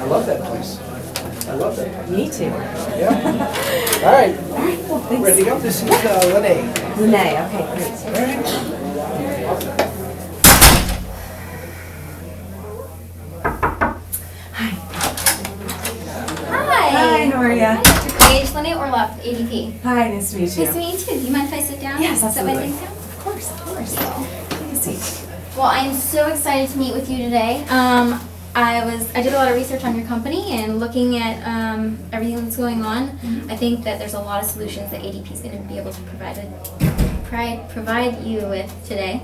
I love that place. I love that. Me too. Yeah. All right. Well, thanks. Ready to go? This is Lene. Renee, okay, great. All right. Hi. Hi. Hi, how are ya? Dr. Paige, Lene Orloff, ADP. Hi, nice to meet you. Nice to meet you too. Do you mind if I sit down? Yes, Set my absolutely. things down? Of course. Take a seat. Well, I'm so excited to meet with you today. I did a lot of research on your company and looking at everything that's going on. Mm-hmm. I think that there's a lot of solutions that ADP is going to be able to provide you with today.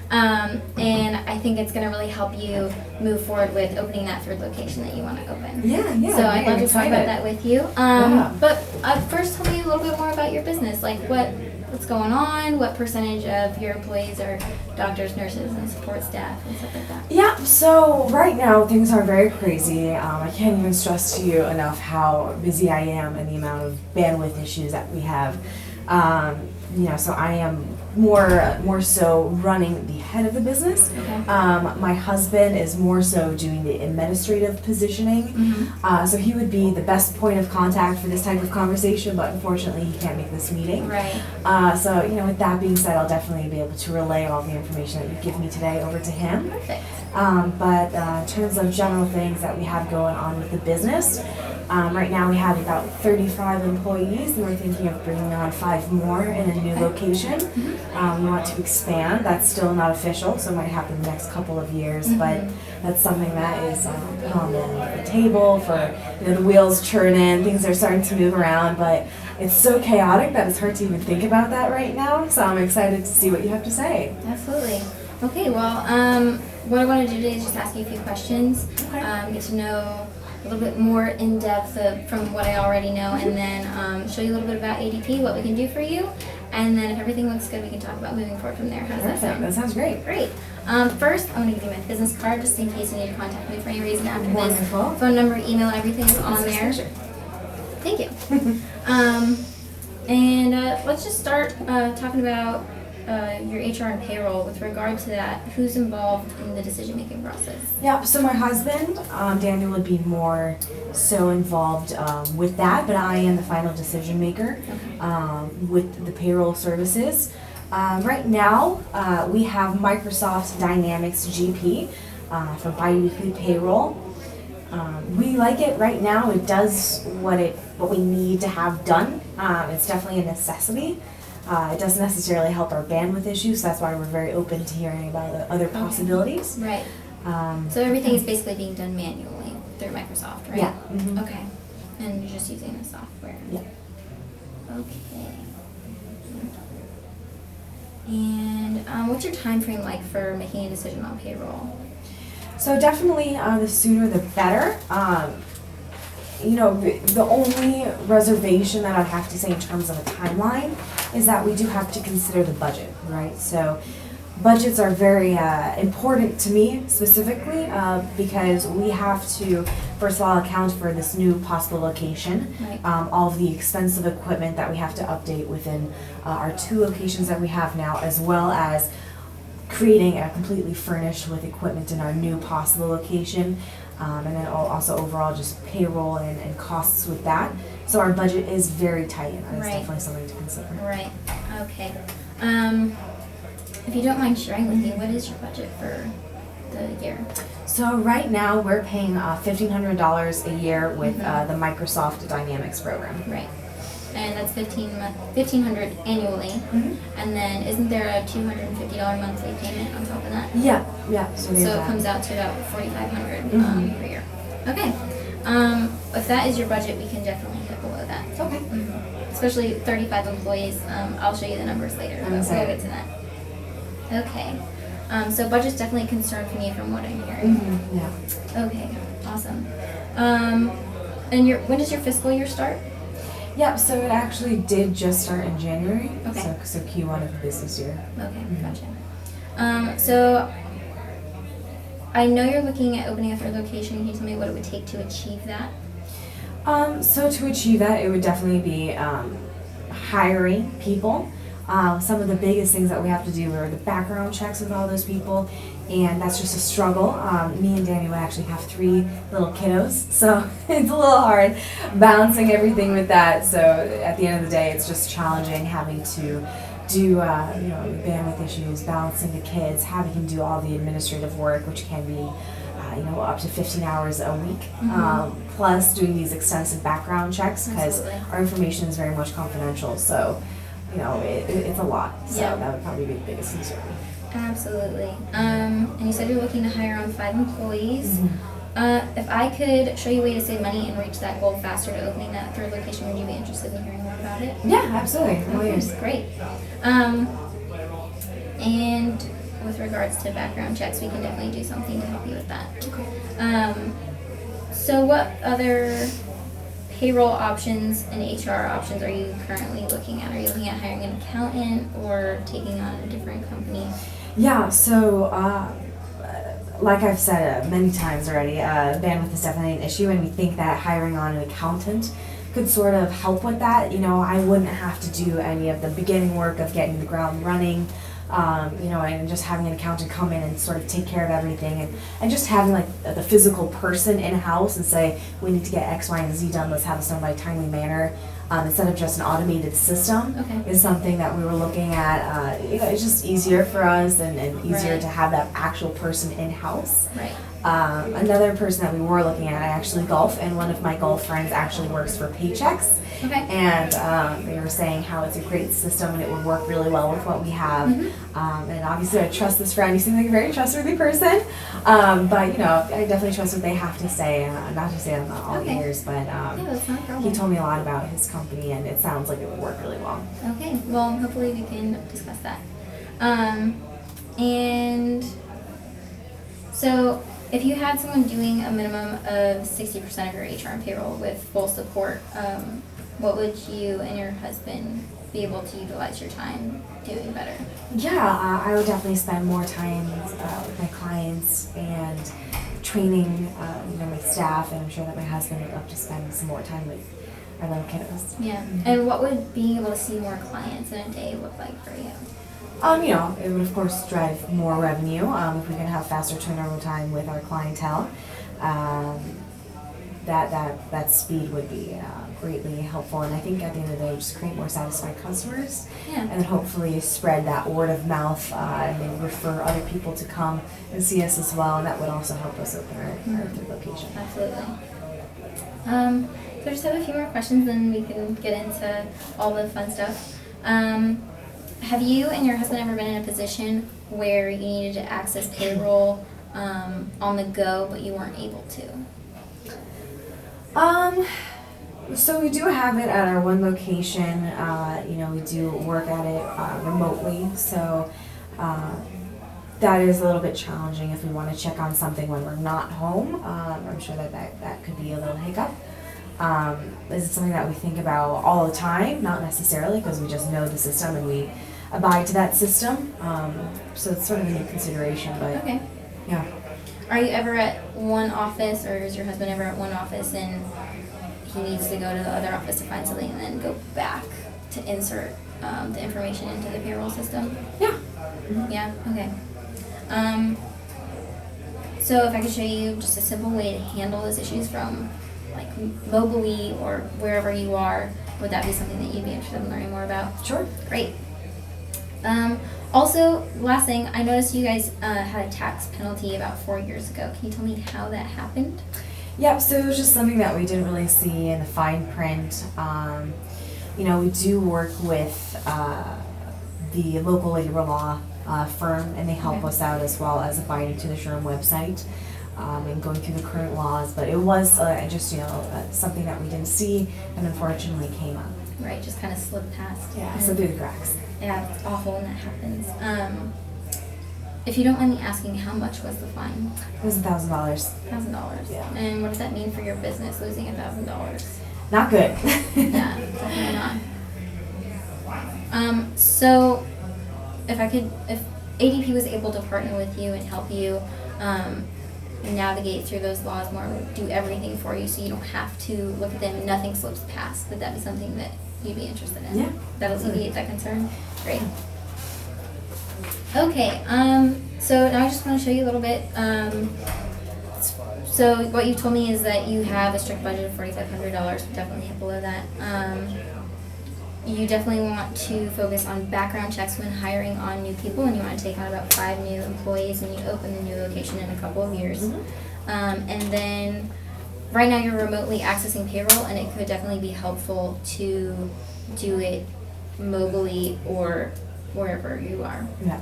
And I think it's going to really help you move forward with opening that third location that you want to open. Yeah. So I'd love I'm to talk about excited. that with you. Yeah. But first, tell me a little bit more about your business. Like what's going on? What percentage of your employees are doctors, nurses, and support staff and stuff like that? Yeah, so right now things are very crazy. I can't even stress to you enough how busy I am and the amount of bandwidth issues that we have. So I am more so running the head of the business. Okay. My husband is more so doing the administrative positioning. Mm-hmm. So he would be the best point of contact for this type of conversation, but unfortunately he can't make this meeting. Right. So with that being said, I'll definitely be able to relay all the information that you give me today over to him. Perfect. But in terms of general things that we have going on with the business, right now we have about 35 employees, and we're thinking of bringing on 5 more in a new location. We want to expand. That's still not official, so it might happen in the next couple of years, but that's something that is put on the table for the wheels churning, things are starting to move around, but it's so chaotic that it's hard to even think about that right now, so I'm excited to see what you have to say. Absolutely. Okay, well, what I want to do today is just ask you a few questions, Okay. get to know a little bit more in depth from what I already know, and then show you a little bit about ADP, what we can do for you, and then if everything looks good, we can talk about moving forward from there. How does that Perfect. sound? That sounds great. Great. First, I'm going to give you my business card just in case you need to contact me for any reason after Wonderful. this. Phone number, email, everything is on there. Thank you. Let's just start talking about your HR and payroll. With regard to that, who's involved in the decision-making process? Yeah, so my husband, Daniel, would be more so involved with that, but I am the final decision maker with the payroll services. Right now, we have Microsoft Dynamics GP for biweekly payroll. We like it right now. It does what we need to have done. It's definitely a necessity. It doesn't necessarily help our bandwidth issues, so that's why we're very open to hearing about the other possibilities. Right. So everything is basically being done manually through Microsoft, right? Yeah. Mhm. Okay. And you're just using the software. Yeah. Okay. And what's your time frame like for making a decision on payroll? So definitely the sooner the better. The only reservation that I'd have to say in terms of a timeline is that we do have to consider the budget, right? So budgets are very important to me specifically because we have to, first of all, account for this new possible location, Right. all of the expensive equipment that we have to update within our 2 locations that we have now, as well as creating a completely furnished with equipment in our new possible location, and then also overall just payroll and costs with that. So our budget is very tight, and that's Right. definitely something to consider. Right. Okay. If you don't mind sharing with me, what is your budget for the year? So right now we're paying $1,500 a year with the Microsoft Dynamics program. Right. And that's $1,500 annually. And then isn't there a $250 monthly payment on top of that? Yeah. So, there's So it that. comes out to about $4,500 per year. Okay. If that is your budget, we can definitely hit below that. Okay. Especially 35 employees. I'll show you the numbers later, but we'll excited. get to that. Okay. So budget's definitely a concern for me from what I'm hearing. Yeah. Okay. Awesome. And when does your fiscal year start? Yeah, so it actually did just start in January. Okay. So Q1 of the business year. Okay, gotcha. So I know you're looking at opening a third location. Can you tell me what it would take to achieve that? So to achieve that, it would definitely be hiring people. Some of the biggest things that we have to do are the background checks with all those people, and that's just a struggle. Me and Daniel actually have 3 little kiddos, so it's a little hard balancing everything with that. So at the end of the day, it's just challenging having to do bandwidth issues, balancing the kids, having him do all the administrative work, which can be up to 15 hours a week, plus doing these extensive background checks because our information is very much confidential. So, it's a lot. So that would probably be the biggest concern. Absolutely. And you said you're looking to hire on 5 employees. If I could show you a way to save money and reach that goal faster to opening that 3rd location, would you be interested in hearing more about it? Yeah, absolutely. Great. And with regards to background checks, we can definitely do something to help you with that. Okay. So what other payroll options and HR options are you currently looking at? Are you looking at hiring an accountant or taking on a different company? Yeah, so like I've said many times already, bandwidth is definitely an issue, and we think that hiring on an accountant could sort of help with that. I wouldn't have to do any of the beginning work of getting the ground running. And just having an accountant come in and sort of take care of everything, and just having like the physical person in house and say, we need to get X, Y, and Z done, let's have this done by a timely manner, instead of just an automated system, is something that we were looking at. It's just easier for us and easier to have that actual person in house. Right. Another person that we were looking at, I actually golf, and one of my golf friends actually works for Paychex. Okay. And they were saying how it's a great system and it would work really well with what we have. And obviously I trust this friend. You seem like a very trustworthy person. But I definitely trust what they have to say. Not to say I'm not all ears, but that's not a problem. he told me a lot about his company, and it sounds like it would work really well. Okay. Well, hopefully we can discuss that. And so if you had someone doing a minimum of 60% of your HR and payroll with full support, what would you and your husband be able to utilize your time doing better? Yeah, I would definitely spend more time with my clients and training my staff, and I'm sure that my husband would love to spend some more time with our little kiddos. Yeah. And what would being able to see more clients in a day look like for you? It would of course drive more revenue if we can have faster turnaround time with our clientele. That speed would be greatly helpful, and I think at the end of the day, just create more satisfied customers, and then hopefully spread that word of mouth and then refer other people to come and see us as well, and that would also help us open our 3rd location. Absolutely. So I just have a few more questions, then we can get into all the fun stuff. Have you and your husband ever been in a position where you needed to access payroll on the go, but you weren't able to? So we do have it at our one location. We do work at it remotely, so that is a little bit challenging if we want to check on something when we're not home. I'm sure that could be a little hiccup. Is it something that we think about all the time? Not necessarily, because we just know the system and we abide to that system. So it's sort of a new consideration, but yeah. Are you ever at one office, or is your husband ever at one office and he needs to go to the other office to find something and then go back to insert the information into the payroll system? Yeah. Yeah? Okay. So if I could show you just a simple way to handle those issues from like mobily or wherever you are, would that be something that you'd be interested in learning more about? Sure. Great. Also, last thing, I noticed you guys had a tax penalty about 4 years ago. Can you tell me how that happened? Yep, so it was just something that we didn't really see in the fine print. We do work with the local labor law firm, and they help us out as well as abiding to the SHRM website and going through the current laws. But it was something that we didn't see and unfortunately came up. Right, just kind of slipped past. Yeah, so through the cracks. Yeah, it's awful when that happens. If you don't mind me asking, how much was the fine? It was $1,000. $1,000. Yeah. And what does that mean for your business, losing $1,000? Not good. Yeah, definitely not. So, if ADP was able to partner with you and help you navigate through those laws more, do everything for you so you don't have to look at them and nothing slips past, would that be something that you'd be interested in? Yeah. That'll alleviate that concern? Great. Okay, So now I just want to show you a little bit. So what you told me is that you have a strict budget of $4,500. Definitely hit below that. You definitely want to focus on background checks when hiring on new people, and you want to take on about 5 new employees when you open the new location in a couple of years. And then right now you're remotely accessing payroll, and it could definitely be helpful to do it mobily or wherever you are. Yeah.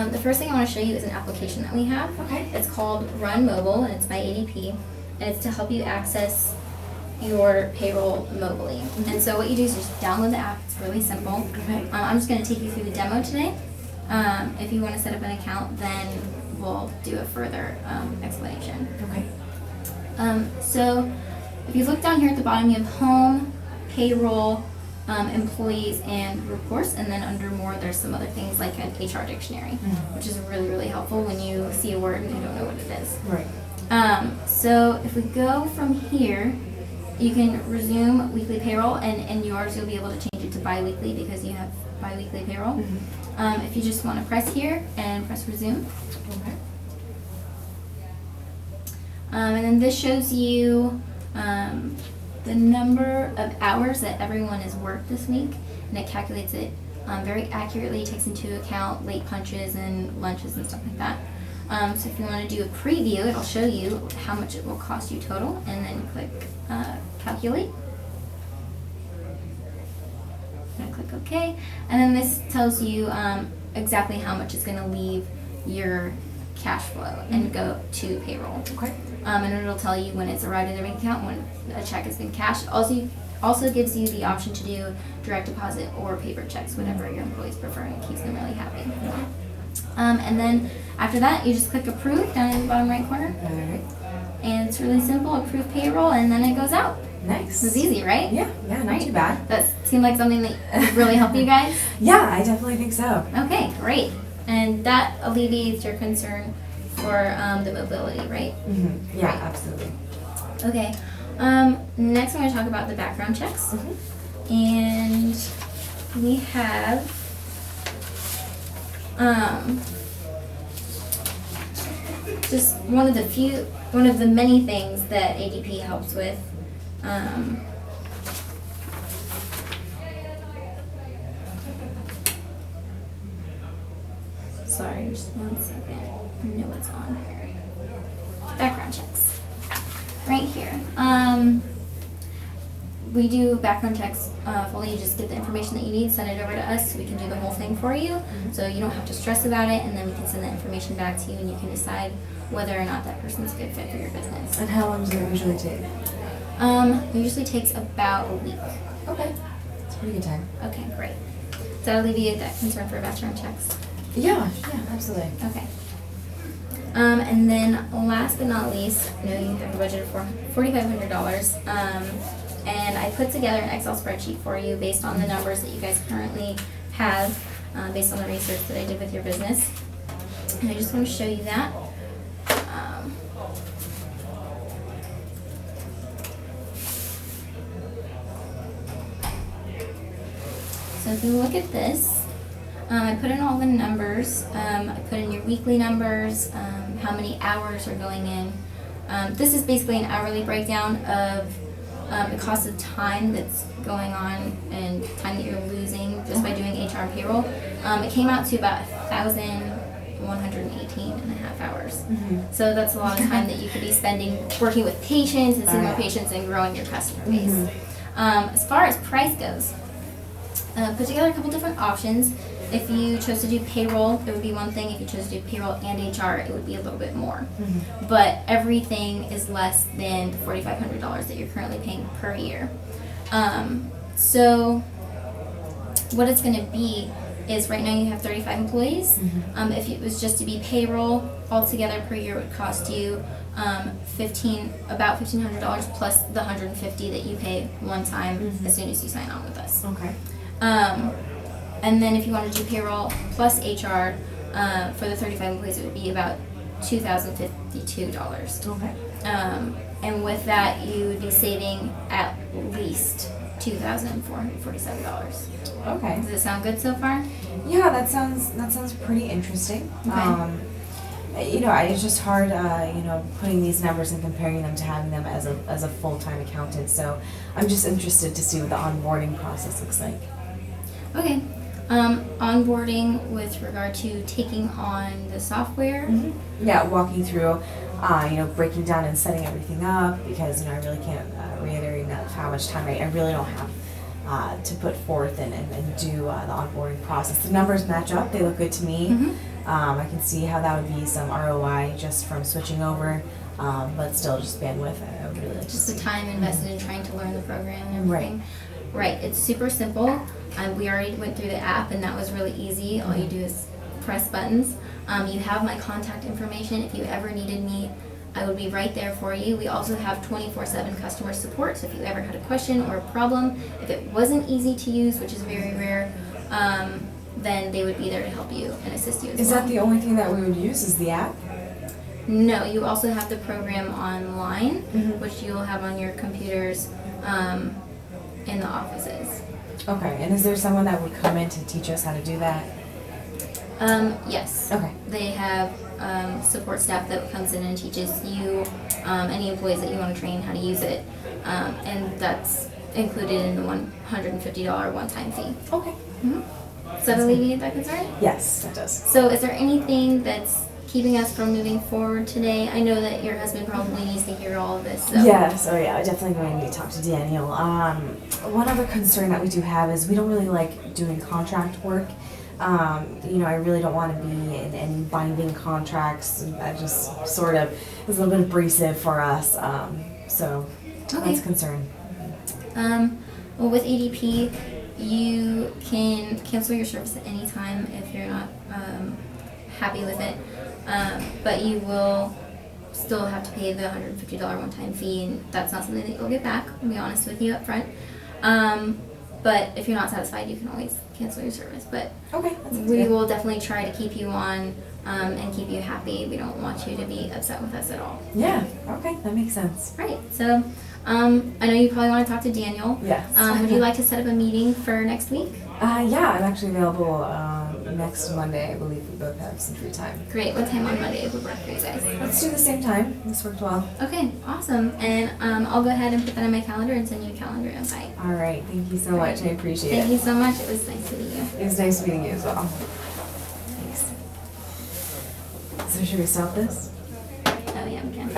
The first thing I want to show you is an application that we have. Okay. It's called Run Mobile, and it's by ADP, and it's to help you access your payroll mobily. And so what you do is just download the app. It's really simple. Okay. I'm just going to take you through the demo today. If you want to set up an account, then we'll do a further explanation. Okay. So if you look down here at the bottom, you have Home, Payroll, Employees, and Reports, and then under More, there's some other things like an HR dictionary, which is really, really helpful when you see a word and you don't know what it is. Right. So if we go from here, you can resume weekly payroll, and in yours you'll be able to change it to bi-weekly because you have bi-weekly payroll. If you just want to press here and press resume. Okay. And then this shows you the number of hours that everyone has worked this week, and it calculates it very accurately, takes into account late punches and lunches and stuff like that. So if you want to do a preview, it'll show you how much it will cost you total, and then click calculate. I'm going to click OK, and then this tells you exactly how much is going to leave your cash flow and go to payroll. Okay. And it'll tell you when it's arrived in their bank account, when a check has been cashed. Also gives you the option to do direct deposit or paper checks, whatever your employees prefer, and it keeps them really happy. And then after that, you just click approve down in the bottom right corner. All right. And it's really simple, approve payroll, and then it goes out. Nice. It was easy, right? Yeah, not Right. too bad. That seemed like something that would really help you guys? Yeah, I definitely think so. Okay, great. And that alleviates your concern for the mobility, right? Yeah, Right. absolutely. Okay. Next, I'm going to talk about the background checks. And we have just one of the many things that ADP helps with. Sorry, just 1 second. I know what's on here. Background checks. Right here. We do background checks fully. You just get the information that you need, send it over to us, so we can do the whole thing for you. So you don't have to stress about it, and then we can send the information back to you, and you can decide whether or not that person's a good fit for your business. And how long does it usually take? It usually takes about a week. Okay. It's a pretty good time. Okay, great. Does that alleviate that concern for background checks? Yeah, absolutely. Okay. And then last but not least, I know you have a budget for $4,500. And I put together an Excel spreadsheet for you based on the numbers that you guys currently have, based on the research that I did with your business. And I just want to show you that. So if you look at this, I put in all the numbers. I put in your weekly numbers, how many hours are going in. This is basically an hourly breakdown of the cost of time that's going on and time that you're losing just by doing HR and payroll. It came out to about 1,118 and a half hours. So that's a lot of time that you could be spending working with patients and seeing more patients and growing your customer base. As far as price goes, put together a couple different options. If you chose to do payroll, it would be one thing. If you chose to do payroll and HR, it would be a little bit more. But everything is less than the $4,500 that you're currently paying per year. So what it's going to be is right now you have 35 employees. If it was just to be payroll, altogether per year would cost you about $1,500 plus the $150 that you pay one time as soon as you sign on with us. Okay. And then if you want to do payroll plus HR, for the 35 employees, it would be about $2,052. Okay. And with that, you would be saving at least $2,447. Okay. Does it sound good so far? Yeah, that sounds pretty interesting. Okay. It's just hard, putting these numbers and comparing them to having them as a full-time accountant. So I'm just interested to see what the onboarding process looks like. Okay. Onboarding with regard to taking on the software. Yeah, walking through, breaking down and setting everything up, because I really can't reiterate enough how much time I really don't have to put forth and do the onboarding process. The numbers match up; they look good to me. I can see how that would be some ROI just from switching over, but still just bandwidth. I would really like to Just see. the time invested in trying to learn the program and everything. Right. It's super simple. We already went through the app, and that was really easy. All you do is press buttons. You have my contact information. If you ever needed me, I would be right there for you. We also have 24/7 customer support, so if you ever had a question or a problem, if it wasn't easy to use, which is very rare, then they would be there to help you and assist you as well. Is that the only thing that we would use? Is the app? No, you also have the program online, which you'll have on your computers in the offices. Okay. And is there someone that would come in to teach us how to do that? Yes. Okay. They have support staff that comes in and teaches you, any employees that you want to train how to use it, and that's included in the $150 one-time fee. Okay. Does that alleviate that concern? Yes, it does. So is there anything that's keeping us from moving forward today? I know that your husband probably needs to hear all of this. So. Yes, I definitely going to need to talk to Daniel. One other concern that we do have is we don't really like doing contract work. I really don't want to be in any binding contracts. That just sort of is a little bit abrasive for us. So that's a concern. Well, with ADP, you can cancel your service at any time if you're not happy with it. But you will still have to pay the $150 one-time fee, and that's not something that you'll get back. I'll be honest with you up front. But if you're not satisfied, you can always cancel your service. But Okay. we will definitely try to keep you on and keep you happy. We don't want you to be upset with us at all. Yeah. Okay, that makes sense. Right. So I know you probably want to talk to Daniel. Yes. Would you like to set up a meeting for next week? Yeah, I'm actually available next Monday. I believe we both have some free time. Great. What time on Monday would work for you guys? Let's do the same time. This worked well. Okay, awesome. And I'll go ahead and put that in my calendar and send you a calendar invite. All right. Thank you so much. I appreciate Thank it. you so much. It was nice meeting you. It was nice meeting you as well. Thanks. So should we stop this? Oh yeah, we can.